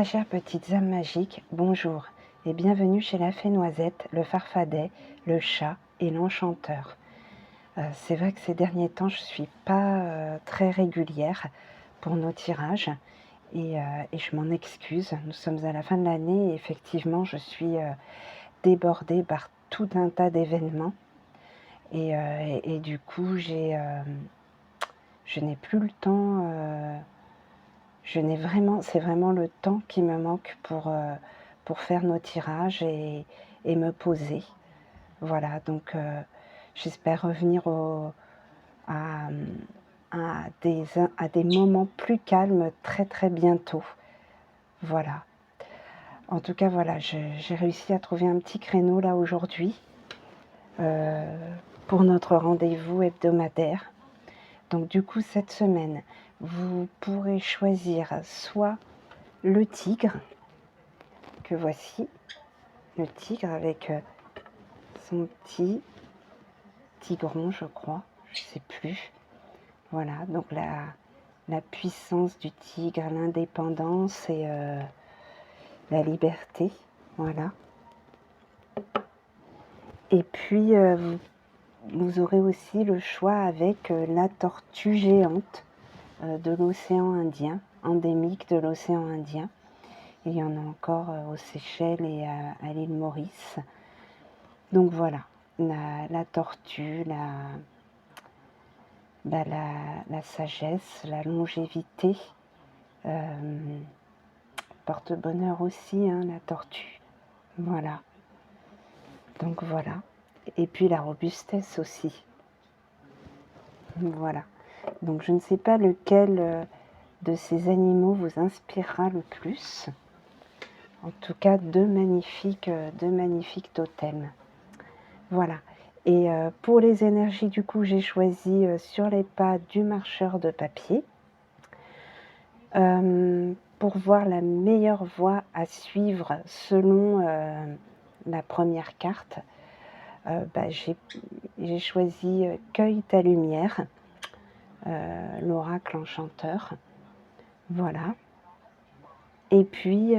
chères petites âmes magiques, bonjour et bienvenue chez la Fée Noisette, le Farfadet, le chat et l'enchanteur. C'est vrai que ces derniers temps, je ne suis pas très régulière pour nos tirages et je m'en excuse. Nous sommes à la fin de l'année et effectivement, je suis débordée par tout un tas d'événements et du coup, je n'ai plus le temps. C'est vraiment le temps qui me manque pour faire nos tirages et me poser. Voilà, donc j'espère revenir à, à des moments plus calmes très très bientôt. Voilà. En tout cas, voilà, j'ai réussi à trouver un petit créneau là aujourd'hui pour notre rendez-vous hebdomadaire. Donc du coup, cette semaine, vous pourrez choisir soit le tigre, que voici, le tigre avec son petit tigron, je crois, je sais plus. Voilà, donc la puissance du tigre, l'indépendance et la liberté, voilà. Et puis, vous aurez aussi le choix avec la tortue géante de l'océan Indien, endémique de l'océan Indien. Il y en a encore aux Seychelles et à l'île Maurice. Donc voilà, la tortue, la sagesse, la longévité, porte-bonheur aussi, hein, la tortue. Voilà. Donc voilà. Et puis la robustesse aussi. Voilà. Donc je ne sais pas lequel de ces animaux vous inspirera le plus. En tout cas, deux magnifiques totems. Voilà. Et pour les énergies, du coup, j'ai choisi sur les pas du marcheur de papier. Pour voir la meilleure voie à suivre selon la première carte, j'ai choisi Cueille ta lumière, l'oracle enchanteur. Voilà. Et puis,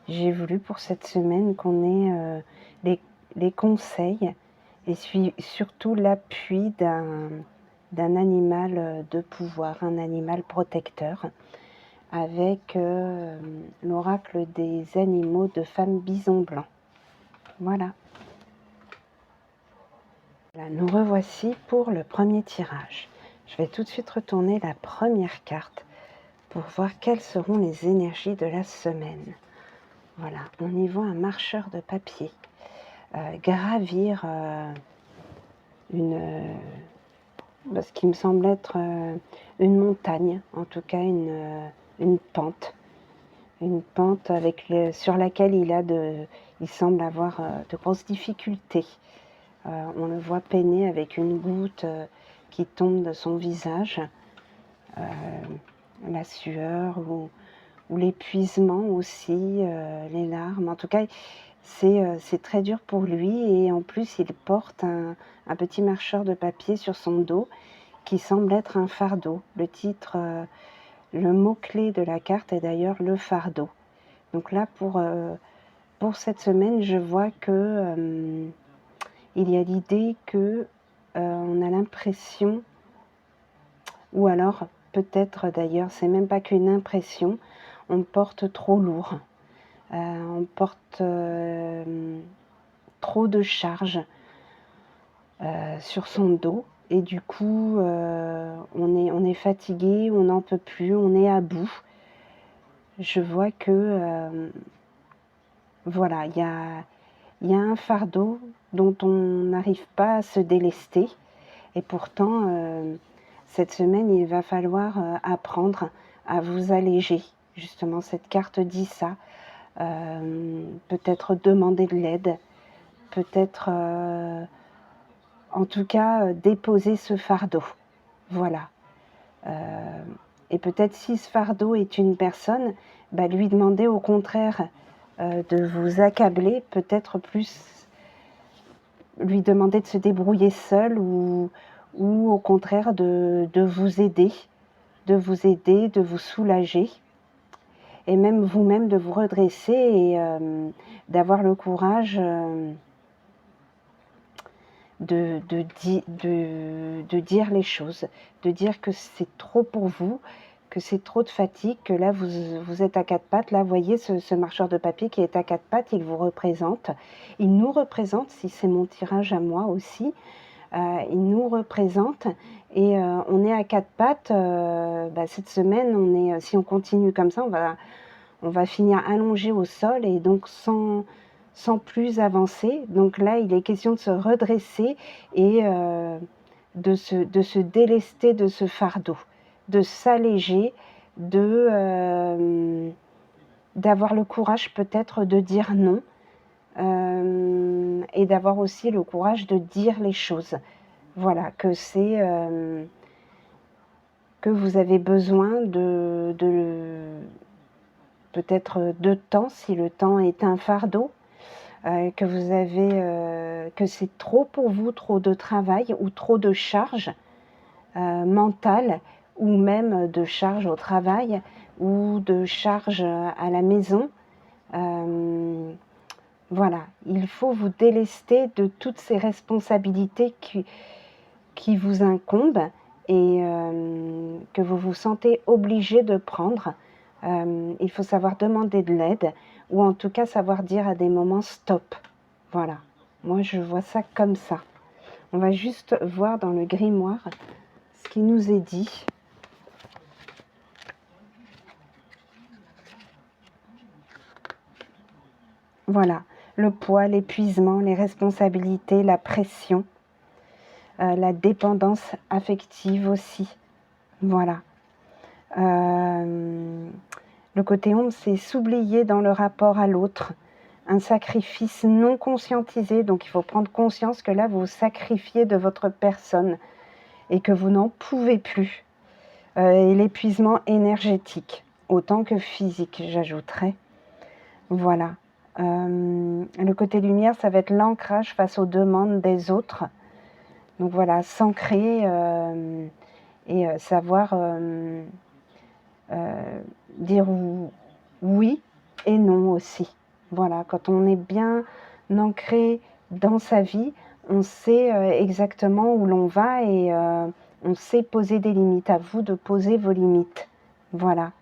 j'ai voulu pour cette semaine qu'on ait les conseils et surtout l'appui d'un animal de pouvoir, un animal protecteur, avec l'oracle des animaux de femme bison blanc. Voilà. Là, nous revoici pour le premier tirage. Je vais tout de suite retourner la première carte pour voir quelles seront les énergies de la semaine. Voilà, on y voit un marcheur de papier gravir ce qui me semble être une montagne, en tout cas une pente sur laquelle il semble avoir de grosses difficultés. On le voit peiner avec une goutte qui tombe de son visage, la sueur ou l'épuisement aussi, les larmes. En tout cas, c'est très dur pour lui et en plus, il porte un petit marcheur de papier sur son dos qui semble être un fardeau. Le mot-clé de la carte est d'ailleurs le fardeau. Donc là, pour cette semaine, je vois que il y a l'idée que on a l'impression, ou alors peut-être d'ailleurs, c'est même pas qu'une impression, on porte trop lourd, on porte trop de charge sur son dos et du coup on est fatigué, on n'en peut plus, on est à bout. Je vois que voilà, il y a un fardeau dont on n'arrive pas à se délester et pourtant cette semaine il va falloir apprendre à vous alléger. Justement, cette carte dit ça. Peut-être demander de l'aide, peut-être en tout cas déposer ce fardeau. Voilà. Et peut-être si ce fardeau est une personne, lui demander au contraire de vous accabler, peut-être plus lui demander de se débrouiller seul ou au contraire de vous aider, de vous soulager. et même vous-même de vous redresser et d'avoir le courage de dire les choses, de dire que c'est trop pour vous, que c'est trop de fatigue, que là vous êtes à quatre pattes. Là, vous voyez ce marcheur de papier qui est à quatre pattes, il vous représente, il nous représente, si c'est mon tirage à moi aussi, il nous représente et on est à quatre pattes. Cette semaine, si on continue comme ça, on va finir allongé au sol et donc sans plus avancer. Donc là, il est question de se redresser et de se délester de ce fardeau, de s'alléger, d'avoir le courage peut-être de dire non, et d'avoir aussi le courage de dire les choses. Voilà, que vous avez besoin peut-être de temps, si le temps est un fardeau, que c'est trop pour vous, trop de travail ou trop de charges mentales, ou même de charges au travail ou de charges à la maison. Voilà, il faut vous délester de toutes ces responsabilités qui vous incombent et que vous vous sentez obligé de prendre. Il faut savoir demander de l'aide, ou en tout cas savoir dire à des moments stop. Voilà, moi je vois ça comme ça. On va juste voir dans le grimoire ce qui nous est dit. Voilà, le poids, l'épuisement, les responsabilités, la pression, la dépendance affective aussi. Voilà. Le côté ombre, c'est s'oublier dans le rapport à l'autre, un sacrifice non conscientisé. Donc il faut prendre conscience que là, vous sacrifiez de votre personne et que vous n'en pouvez plus. Et l'épuisement énergétique, autant que physique, j'ajouterais. Voilà. Le côté lumière, ça va être l'ancrage face aux demandes des autres. Donc voilà, s'ancrer et savoir dire oui et non aussi. Voilà, quand on est bien ancré dans sa vie, on sait exactement où l'on va et on sait poser des limites. À vous de poser vos limites. Voilà.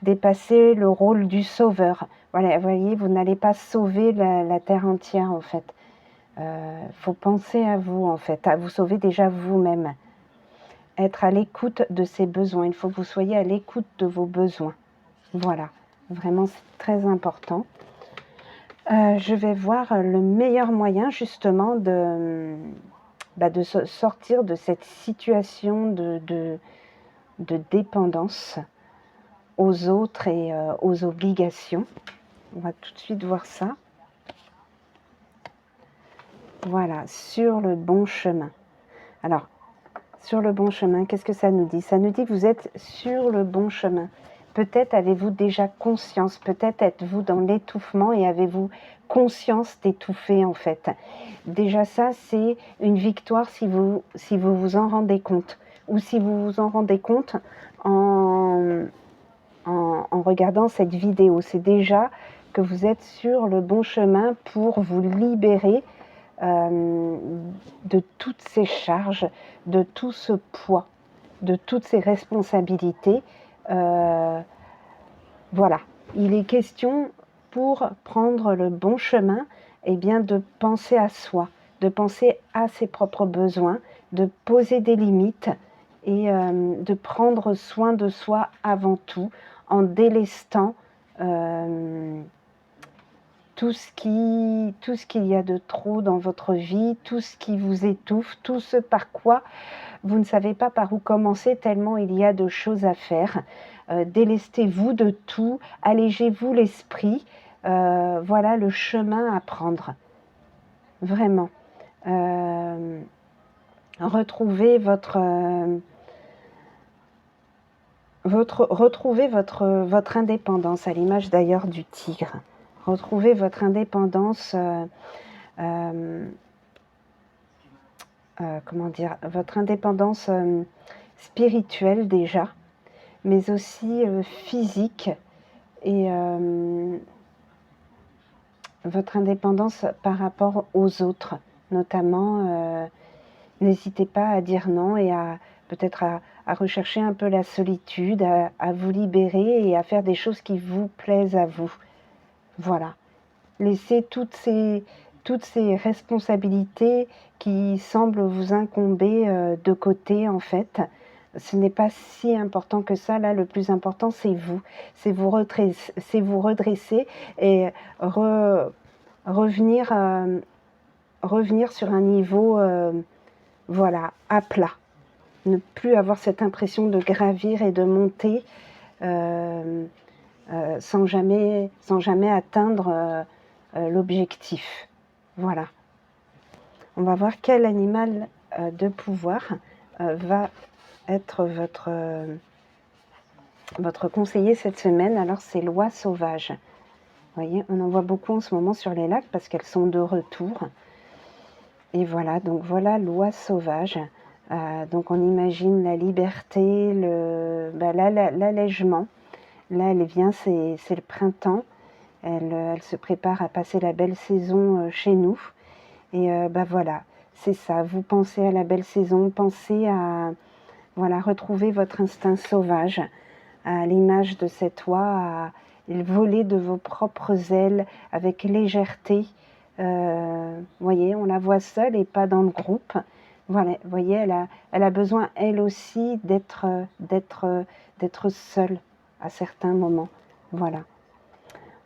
Dépasser le rôle du sauveur. Voilà, vous voyez, vous n'allez pas sauver la terre entière en fait. Faut penser à vous en fait, à vous sauver déjà vous-même. Être à l'écoute de ses besoins. Il faut que vous soyez à l'écoute de vos besoins. Voilà, vraiment c'est très important. Je vais voir le meilleur moyen justement de sortir de cette situation de dépendance aux autres et aux obligations. On va tout de suite voir ça. Voilà, sur le bon chemin. Alors, sur le bon chemin, qu'est-ce que ça nous dit? Ça nous dit que vous êtes sur le bon chemin. Peut-être avez-vous déjà conscience, peut-être êtes-vous dans l'étouffement et avez-vous conscience d'étouffer en fait. Déjà ça, c'est une victoire si vous vous en rendez compte. Ou si vous vous en rendez compte en regardant cette vidéo. C'est déjà que vous êtes sur le bon chemin pour vous libérer de toutes ces charges, de tout ce poids, de toutes ces responsabilités. Voilà, il est question pour prendre le bon chemin, bien de penser à soi, de penser à ses propres besoins, de poser des limites et de prendre soin de soi avant tout, en délestant tout ce qu'il y a de trop dans votre vie, tout ce qui vous étouffe, tout ce par quoi vous ne savez pas par où commencer tellement il y a de choses à faire. Délestez-vous de tout, allégez-vous l'esprit. Voilà le chemin à prendre. Vraiment. Retrouvez votre indépendance, à l'image d'ailleurs du tigre. Retrouvez votre indépendance, votre indépendance spirituelle déjà, mais aussi physique, et votre indépendance par rapport aux autres, notamment. N'hésitez pas à dire non et à peut-être à rechercher un peu la solitude, à vous libérer et à faire des choses qui vous plaisent à vous. Voilà. Laissez toutes ces responsabilités qui semblent vous incomber de côté, en fait. Ce n'est pas si important que ça. Là, le plus important, c'est vous. C'est vous redresser et revenir, revenir sur un niveau voilà, à plat. Ne plus avoir cette impression de gravir et de monter sans jamais atteindre l'objectif. Voilà. On va voir quel animal de pouvoir va être votre conseiller cette semaine. Alors, c'est l'oie sauvage. Vous voyez, on en voit beaucoup en ce moment sur les lacs parce qu'elles sont de retour. Et voilà, donc voilà l'oie sauvage. Donc on imagine la liberté, l'allègement. Là, elle vient, c'est le printemps. Elle se prépare à passer la belle saison chez nous. Et voilà, c'est ça. Vous pensez à la belle saison, pensez à voilà, retrouver votre instinct sauvage, à l'image de cette oie, à voler de vos propres ailes avec légèreté. Voyez, on la voit seule et pas dans le groupe. Voilà, voyez, elle a besoin elle aussi d'être seule à certains moments. Voilà.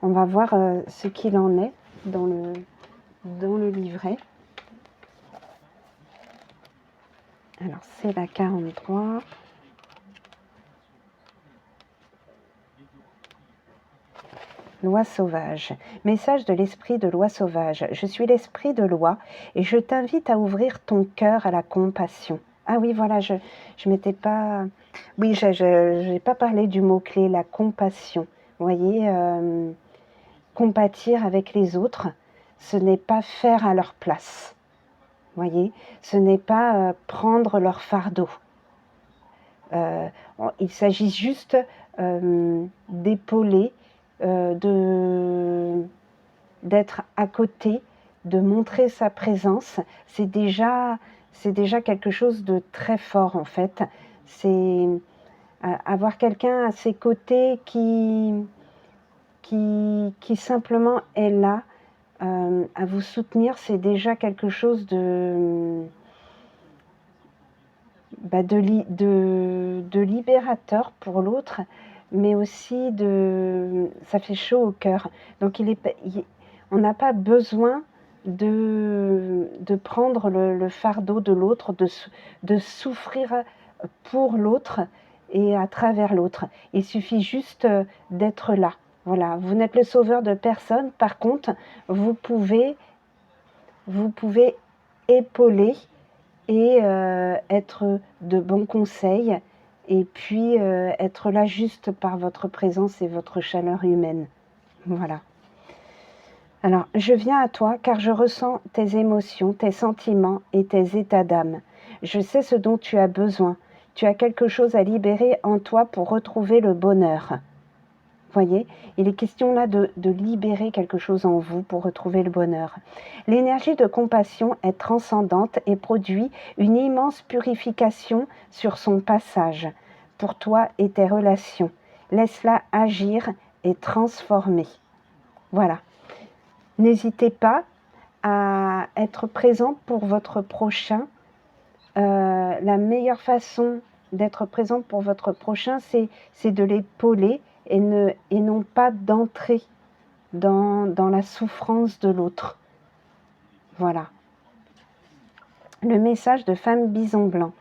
On va voir ce qu'il en est dans le livret. Alors, c'est la 43. Loi sauvage. Message de l'esprit de loi sauvage. Je suis l'esprit de loi et je t'invite à ouvrir ton cœur à la compassion. Ah oui, voilà, je m'étais pas... Oui, je n'ai pas parlé du mot-clé, la compassion. Vous voyez, compatir avec les autres, ce n'est pas faire à leur place. Vous voyez, ce n'est pas prendre leur fardeau. Il s'agit juste d'épauler, d'être à côté, de montrer sa présence. C'est déjà quelque chose de très fort en fait. C'est avoir quelqu'un à ses côtés qui simplement est là à vous soutenir. C'est déjà quelque chose de libérateur pour l'autre, mais aussi ça fait chaud au cœur. Donc on n'a pas besoin de prendre le fardeau de l'autre, de souffrir pour l'autre et à travers l'autre. Il suffit juste d'être là. Voilà, vous n'êtes le sauveur de personne. Par contre, vous pouvez épauler et être de bons conseils et puis être là juste par votre présence et votre chaleur humaine. Voilà. Alors, je viens à toi car je ressens tes émotions, tes sentiments et tes états d'âme. Je sais ce dont tu as besoin. Tu as quelque chose à libérer en toi pour retrouver le bonheur. Voyez, il est question là de libérer quelque chose en vous pour retrouver le bonheur. L'énergie de compassion est transcendante et produit une immense purification sur son passage pour toi et tes relations. Laisse-la agir et transformer. Voilà. N'hésitez pas à être présent pour votre prochain. La meilleure façon d'être présent pour votre prochain, c'est de l'épauler et non pas d'entrer dans la souffrance de l'autre. Voilà. Le message de Femme Bison Blanc.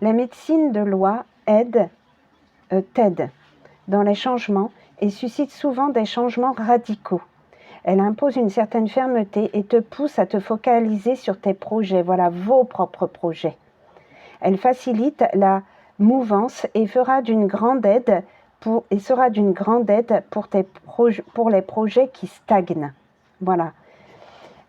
La médecine de loi t'aide dans les changements et suscite souvent des changements radicaux. Elle impose une certaine fermeté et te pousse à te focaliser sur tes projets, voilà, vos propres projets. Elle facilite la mouvance et sera d'une grande aide pour les projets qui stagnent. Voilà.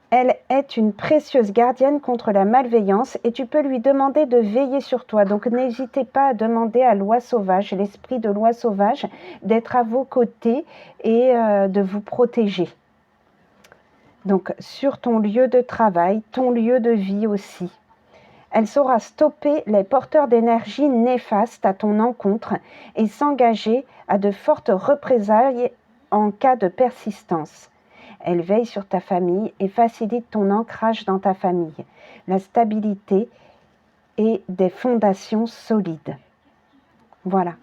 Elle est une précieuse gardienne contre la malveillance et tu peux lui demander de veiller sur toi. Donc n'hésitez pas à demander à l'oie sauvage, l'esprit de l'oie sauvage, d'être à vos côtés et de vous protéger. Donc sur ton lieu de travail, ton lieu de vie aussi. Elle saura stopper les porteurs d'énergie néfastes à ton encontre et s'engager à de fortes représailles en cas de persistance. Elle veille sur ta famille et facilite ton ancrage dans ta famille, la stabilité et des fondations solides. Voilà.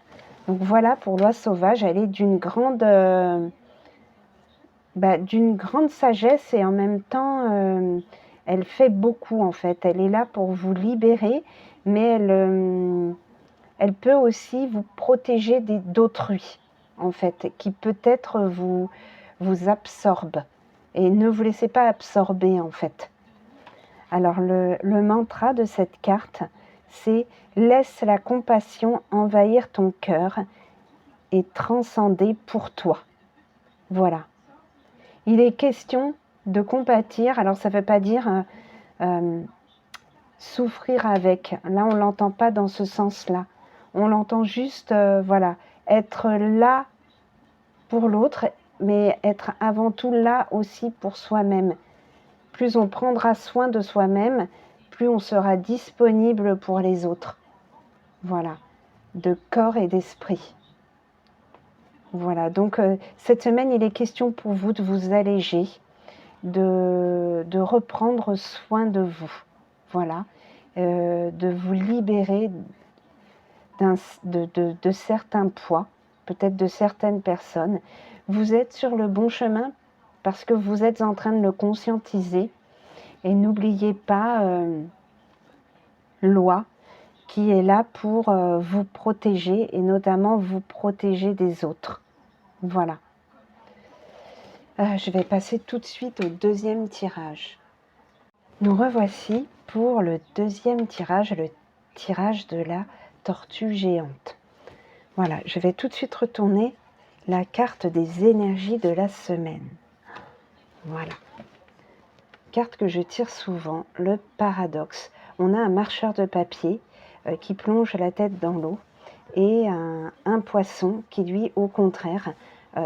Donc voilà pour l'oie sauvage, elle est d'une grande sagesse et en même temps, elle fait beaucoup en fait. Elle est là pour vous libérer, mais elle peut aussi vous protéger d'autrui en fait, qui peut-être vous absorbe. Et ne vous laissez pas absorber en fait. Alors le mantra de cette carte, c'est « Laisse la compassion envahir ton cœur et transcender pour toi ». Voilà. Il est question de compatir, alors ça ne veut pas dire souffrir avec. Là, on ne l'entend pas dans ce sens-là. On l'entend juste, voilà, être là pour l'autre, mais être avant tout là aussi pour soi-même. Plus on prendra soin de soi-même, plus on sera disponible pour les autres. Voilà, de corps et d'esprit. Voilà, donc cette semaine, il est question pour vous de vous alléger, de reprendre soin de vous. Voilà, de vous libérer de certains poids, peut-être de certaines personnes. Vous êtes sur le bon chemin parce que vous êtes en train de le conscientiser. Et n'oubliez pas loi qui est là pour vous protéger et notamment vous protéger des autres. Voilà. Je vais passer tout de suite au deuxième tirage. Nous revoici pour le deuxième tirage, le tirage de la tortue géante. Voilà, je vais tout de suite retourner la carte des énergies de la semaine. Voilà. Carte que je tire souvent, le paradoxe. On a un marcheur de papier qui plonge la tête dans l'eau et un poisson qui, lui, au contraire,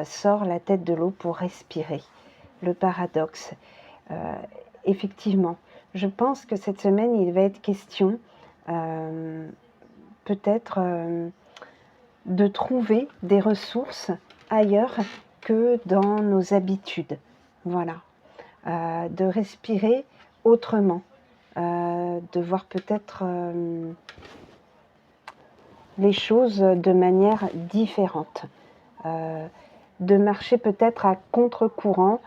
sort la tête de l'eau pour respirer. Le paradoxe. Effectivement, je pense que cette semaine, il va être question peut-être de trouver des ressources ailleurs que dans nos habitudes. Voilà. De respirer autrement, de voir peut-être les choses de manière différente, de marcher peut-être à contre-courant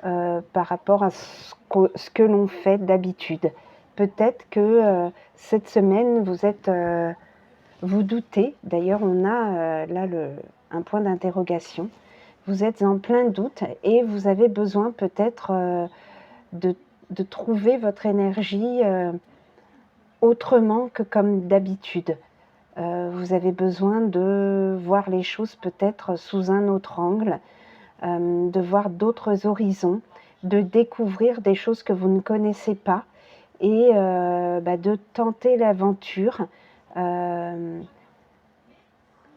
par rapport à ce que l'on fait d'habitude. Peut-être que cette semaine, vous doutez, d'ailleurs on a là un point d'interrogation, vous êtes en plein doute et vous avez besoin peut-être de trouver votre énergie autrement que comme d'habitude. Vous avez besoin de voir les choses peut-être sous un autre angle, de voir d'autres horizons, de découvrir des choses que vous ne connaissez pas et de tenter l'aventure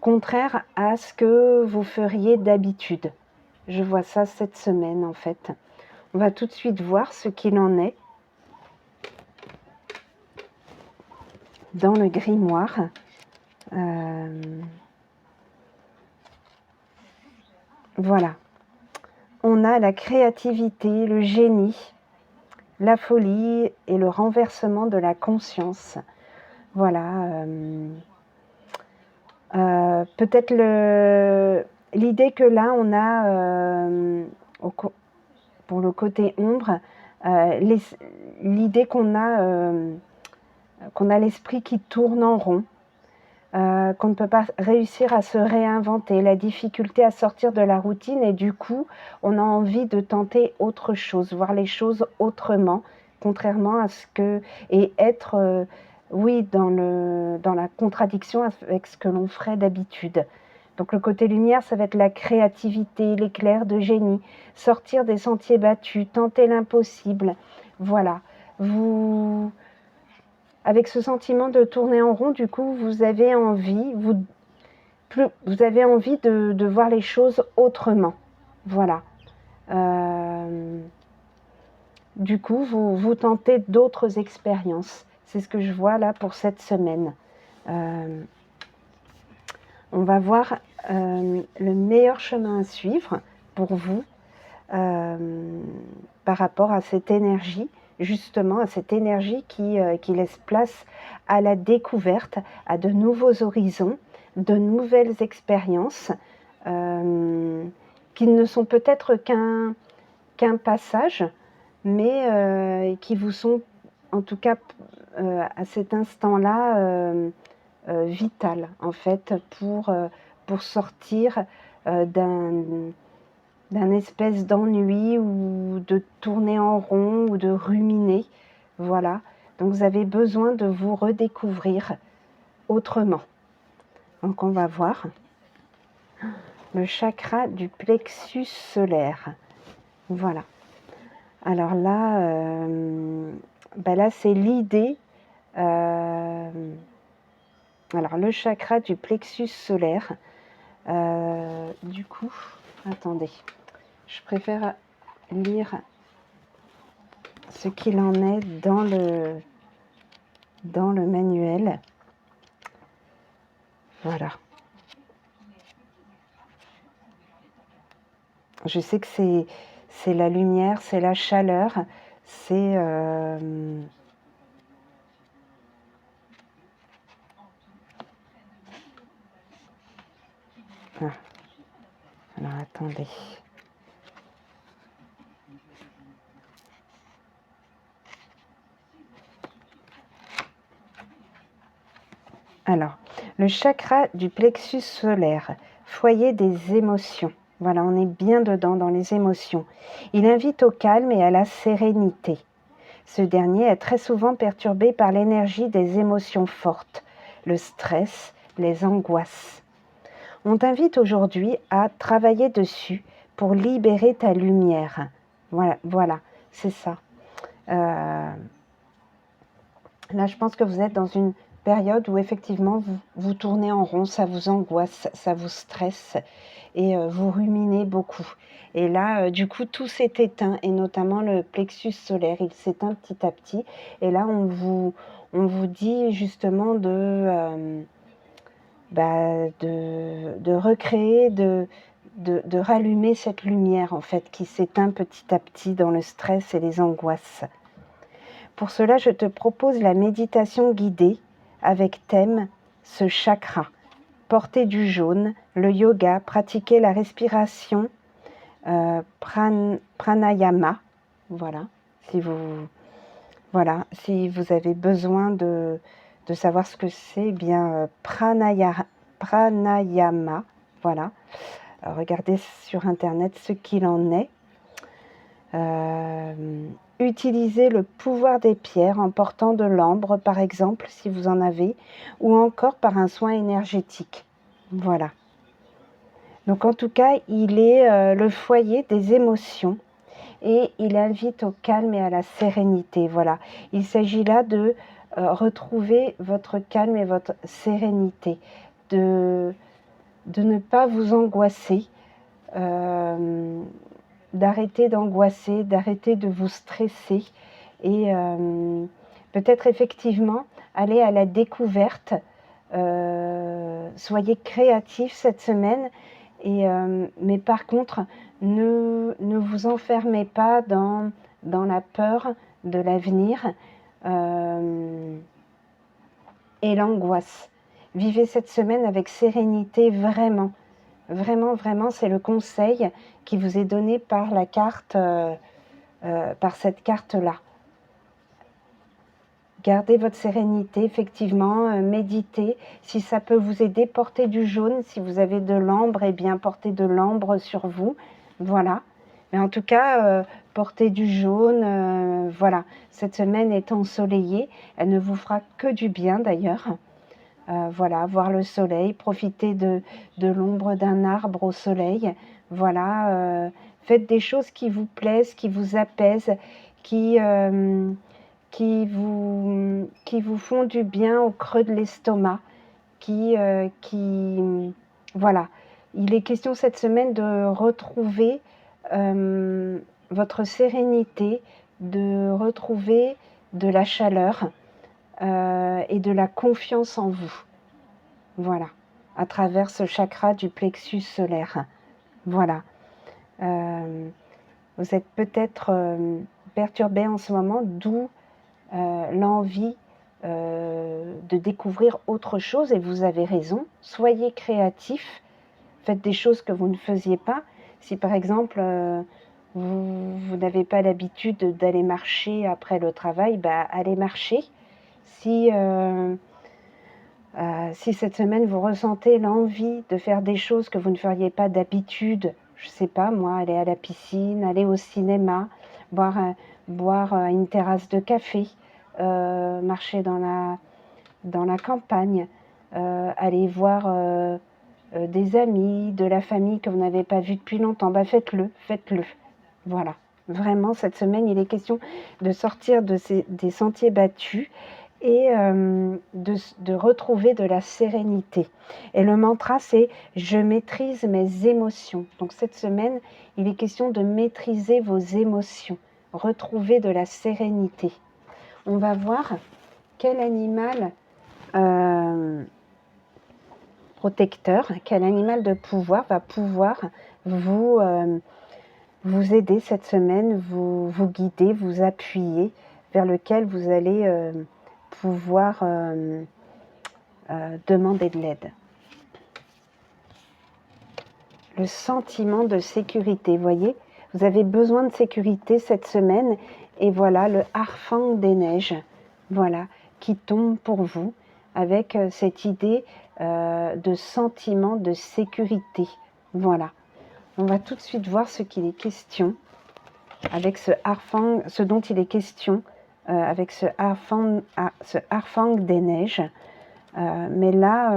contraire à ce que vous feriez d'habitude. Je vois ça cette semaine en fait. On va tout de suite voir ce qu'il en est dans le grimoire. Voilà. On a la créativité, le génie, la folie et le renversement de la conscience. Voilà. Peut-être l'idée que là, on a, pour le côté ombre, l'idée qu'on a l'esprit qui tourne en rond, qu'on ne peut pas réussir à se réinventer, la difficulté à sortir de la routine et du coup, on a envie de tenter autre chose, voir les choses autrement, contrairement à ce que... et être, oui, dans la contradiction avec ce que l'on ferait d'habitude. Donc le côté lumière, ça va être la créativité, l'éclair de génie, sortir des sentiers battus, tenter l'impossible. Voilà. Vous, avec ce sentiment de tourner en rond, du coup, vous avez envie, vous avez envie de voir les choses autrement. Voilà. Du coup, vous tentez d'autres expériences. C'est ce que je vois là pour cette semaine. On va voir le meilleur chemin à suivre pour vous par rapport à cette énergie, justement à cette énergie qui laisse place à la découverte, à de nouveaux horizons, de nouvelles expériences qui ne sont peut-être qu'un passage, mais qui vous sont en tout cas à cet instant-là vital en fait pour sortir d'un espèce d'ennui ou de tourner en rond ou de ruminer. Voilà, donc vous avez besoin de vous redécouvrir autrement. Donc on va voir le chakra du plexus solaire. Voilà. Alors là, là c'est l'idée. Alors le chakra du plexus solaire. Du coup, attendez, je préfère lire ce qu'il en est dans le manuel. Voilà. Je sais que c'est la lumière, c'est la chaleur, c'est alors attendez. Alors, le chakra du plexus solaire, foyer des émotions. Voilà, on est bien dedans dans les émotions. Il invite au calme et à la sérénité. Ce dernier est très souvent perturbé par l'énergie des émotions fortes, le stress, les angoisses. On t'invite aujourd'hui à travailler dessus pour libérer ta lumière. Voilà, c'est ça. Là, je pense que vous êtes dans une période où effectivement vous tournez en rond, ça vous angoisse, ça vous stresse et vous ruminez beaucoup. Et là, du coup, tout s'est éteint et notamment le plexus solaire, il s'éteint petit à petit. Et là, on vous dit justement de recréer, de rallumer cette lumière en fait qui s'éteint petit à petit dans le stress et les angoisses. Pour cela, je te propose la méditation guidée avec thème ce chakra. Porter du jaune, le yoga, pratiquer la respiration, pranayama. Voilà, si vous avez besoin de savoir ce que c'est, eh bien pranayama. Voilà, regardez sur internet ce qu'il en est. Utilisez le pouvoir des pierres en portant de l'ambre, par exemple, si vous en avez, ou encore par un soin énergétique. Voilà. Donc en tout cas, il est le foyer des émotions et il invite au calme et à la sérénité. Voilà. Il s'agit là de retrouver votre calme et votre sérénité, de ne pas vous angoisser, d'arrêter d'angoisser, d'arrêter de vous stresser et peut-être effectivement aller à la découverte. Soyez créatifs cette semaine, mais par contre, ne vous enfermez pas dans la peur de l'avenir et l'angoisse. Vivez cette semaine avec sérénité, vraiment. Vraiment, vraiment, c'est le conseil qui vous est donné par la carte, par cette carte-là. Gardez votre sérénité, effectivement, méditez. Si ça peut vous aider, portez du jaune. Si vous avez de l'ambre, eh bien, portez de l'ambre sur vous. Voilà. Mais en tout cas, portez du jaune. Voilà. Cette semaine est ensoleillée. Elle ne vous fera que du bien, d'ailleurs. Voilà, voir le soleil, profiter de l'ombre d'un arbre au soleil. Voilà, faites des choses qui vous plaisent, qui vous apaisent, qui, qui vous font du bien au creux de l'estomac, voilà. Il est question cette semaine de retrouver votre sérénité, de retrouver de la chaleur et de la confiance en vous. Voilà, à travers ce chakra du plexus solaire. Voilà. Vous êtes peut-être perturbé en ce moment, d'où l'envie de découvrir autre chose, et vous avez raison. Soyez créatif, faites des choses que vous ne faisiez pas. Si par exemple vous n'avez pas l'habitude d'aller marcher après le travail, bah, allez marcher. Si cette semaine vous ressentez l'envie de faire des choses que vous ne feriez pas d'habitude, je sais pas moi, aller à la piscine, aller au cinéma, boire une terrasse de café, marcher dans la campagne, aller voir des amis, de la famille que vous n'avez pas vu depuis longtemps, bah faites-le. Voilà. Vraiment, cette semaine, il est question de sortir des sentiers battus et de retrouver de la sérénité. Et le mantra, c'est « Je maîtrise mes émotions ». Donc cette semaine, il est question de maîtriser vos émotions, retrouver de la sérénité. On va voir quel animal protecteur, quel animal de pouvoir va pouvoir vous aider cette semaine, vous guider, vous appuyer, vers lequel vous allez pouvoir demander de l'aide. Le sentiment de sécurité, voyez, vous avez besoin de sécurité cette semaine, et voilà le harfang des neiges, voilà, qui tombe pour vous, avec cette idée de sentiment de sécurité. Voilà. On va tout de suite voir ce qu'il est question avec ce harfang, ce dont il est question avec ce harfang des neiges. Mais là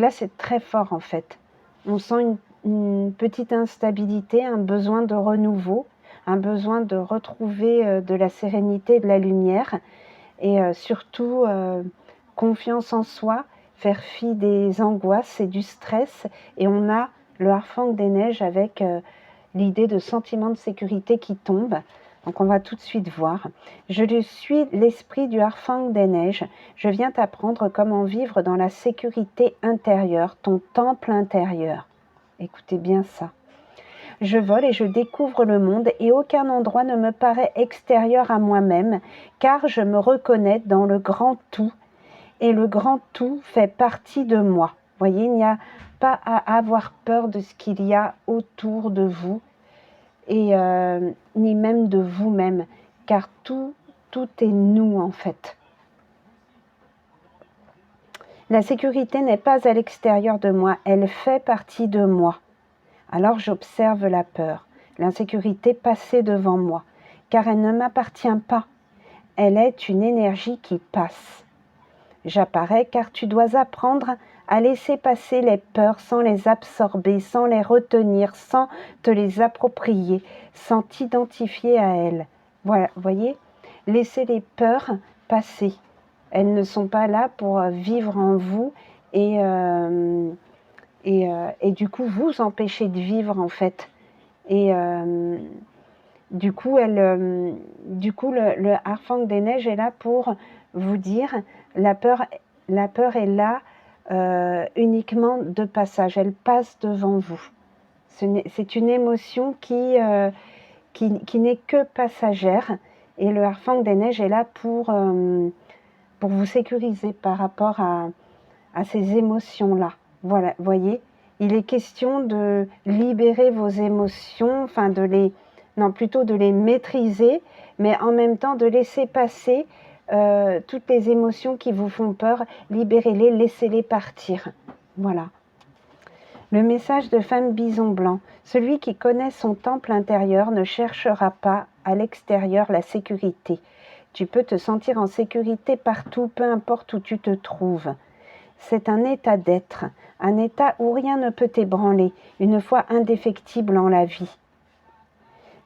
c'est très fort en fait. On sent une petite instabilité, un besoin de renouveau, un besoin de retrouver de la sérénité et de la lumière, et surtout confiance en soi, faire fi des angoisses et du stress. Et on a le harfang des neiges avec l'idée de sentiment de sécurité qui tombe. Donc on va tout de suite voir. Je suis l'esprit du harfang des neiges. Je viens t'apprendre comment vivre dans la sécurité intérieure, ton temple intérieur. Écoutez bien ça. Je vole et je découvre le monde, et aucun endroit ne me paraît extérieur à moi-même, car je me reconnais dans le grand tout, et le grand tout fait partie de moi. Voyez, il n'y a pas à avoir peur de ce qu'il y a autour de vous, et ni même de vous-même, car tout est nous en fait. La sécurité n'est pas à l'extérieur de moi, elle fait partie de moi. Alors j'observe la peur, l'insécurité passer devant moi, car elle ne m'appartient pas. Elle est une énergie qui passe. J'apparais car tu dois apprendre à laisser passer les peurs sans les absorber, sans les retenir, sans te les approprier, sans t'identifier à elles. Voilà, voyez, laissez les peurs passer. Elles ne sont pas là pour vivre en vous et du coup vous empêcher de vivre en fait. Et du coup, le harfang des neiges est là pour vous dire la peur est là uniquement de passage, elle passe devant vous. C'est une émotion qui n'est que passagère, et le harfang des neiges est là pour vous sécuriser par rapport à ces émotions-là. Voilà, voyez, il est question de libérer vos émotions, enfin plutôt de les maîtriser, mais en même temps de laisser passer toutes les émotions qui vous font peur, libérez-les, laissez-les partir. Voilà. Le message de Femme Bison Blanc. Celui qui connaît son temple intérieur ne cherchera pas à l'extérieur la sécurité. Tu peux te sentir en sécurité partout, peu importe où tu te trouves. C'est un état d'être, un état où rien ne peut t'ébranler, une foi indéfectible en la vie.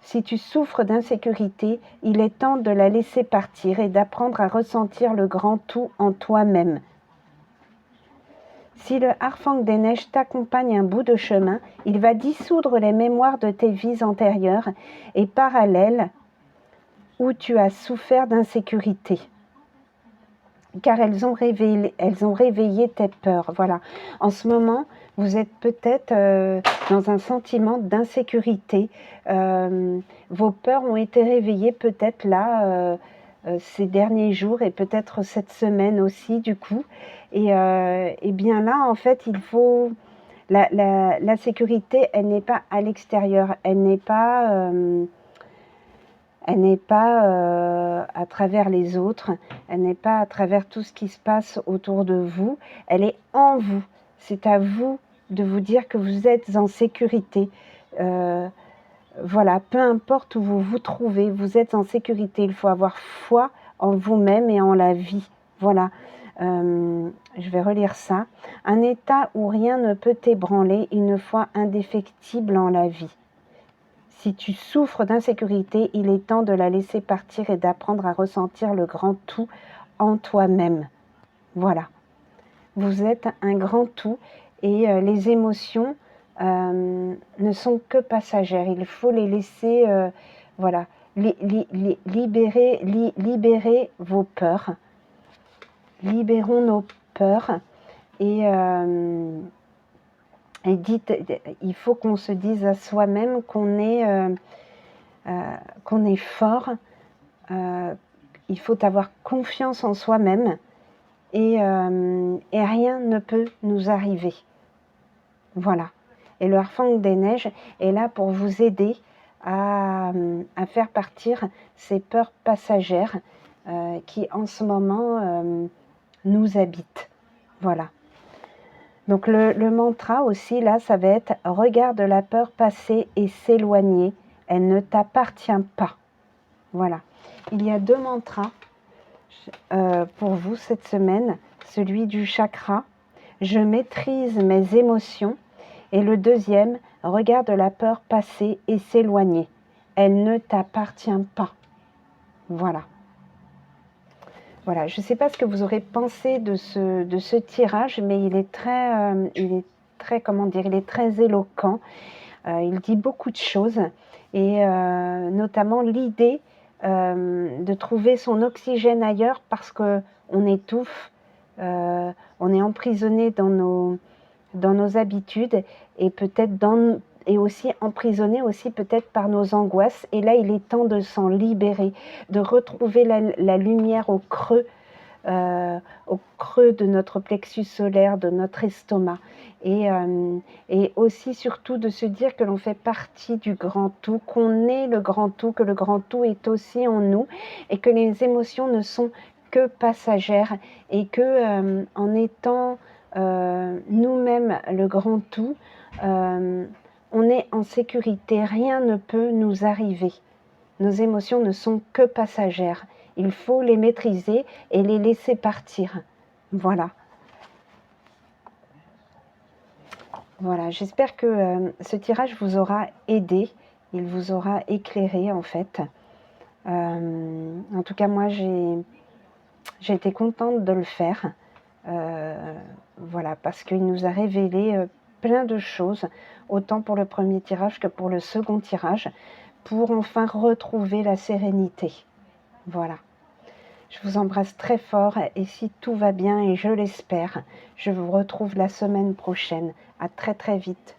Si tu souffres d'insécurité, il est temps de la laisser partir et d'apprendre à ressentir le grand tout en toi-même. Si le Harfang des Neiges t'accompagne un bout de chemin, il va dissoudre les mémoires de tes vies antérieures et parallèles où tu as souffert d'insécurité. Car elles ont réveillé tes peurs. Voilà. En ce moment, vous êtes peut-être dans un sentiment d'insécurité. Vos peurs ont été réveillées peut-être là, ces derniers jours et peut-être cette semaine aussi, du coup. Et bien là, en fait, il faut... La sécurité, elle n'est pas à l'extérieur, elle n'est pas à travers les autres, elle n'est pas à travers tout ce qui se passe autour de vous, elle est en vous. C'est à vous de vous dire que vous êtes en sécurité. Voilà, peu importe où vous vous trouvez, vous êtes en sécurité. Il faut avoir foi en vous-même et en la vie. Voilà. Je vais relire ça. Un état où rien ne peut t'ébranler, une foi indéfectible en la vie. Si tu souffres d'insécurité, il est temps de la laisser partir et d'apprendre à ressentir le grand tout en toi-même. Voilà. Vous êtes un grand tout et les émotions ne sont que passagères. Il faut les laisser, voilà, libérer vos peurs. Libérons nos peurs et dites, il faut qu'on se dise à soi-même qu'on est fort. Il faut avoir confiance en soi-même et rien ne peut nous arriver. Voilà. Et le Harfang des Neiges est là pour vous aider à faire partir ces peurs passagères qui en ce moment nous habitent. Voilà. Donc le mantra aussi, là, ça va être « Regarde la peur passer et s'éloigner, elle ne t'appartient pas ». Voilà. Il y a 2 mantras pour vous cette semaine. Celui du chakra « Je maîtrise mes émotions » et le deuxième « Regarde la peur passer et s'éloigner, elle ne t'appartient pas ». Voilà. Voilà, je ne sais pas ce que vous aurez pensé de ce tirage, mais il est très, comment dire, il est très éloquent. Il dit beaucoup de choses, et notamment l'idée de trouver son oxygène ailleurs parce qu'on étouffe, on est emprisonné dans nos habitudes et peut-être et aussi emprisonné aussi peut-être par nos angoisses. Et là, il est temps de s'en libérer, de retrouver la lumière au creux de notre plexus solaire, de notre estomac. Et aussi surtout de se dire que l'on fait partie du grand tout, qu'on est le grand tout, que le grand tout est aussi en nous et que les émotions ne sont que passagères et que en étant nous-mêmes le grand tout, on est en sécurité, rien ne peut nous arriver. Nos émotions ne sont que passagères. Il faut les maîtriser et les laisser partir. Voilà. Voilà, j'espère que ce tirage vous aura aidé, il vous aura éclairé en fait. En tout cas, moi, j'ai été contente de le faire. Voilà, parce qu'il nous a révélé plein de choses, autant pour le premier tirage que pour le second tirage, pour enfin retrouver la sérénité. Voilà. Je vous embrasse très fort et si tout va bien, et je l'espère, je vous retrouve la semaine prochaine. À très très vite.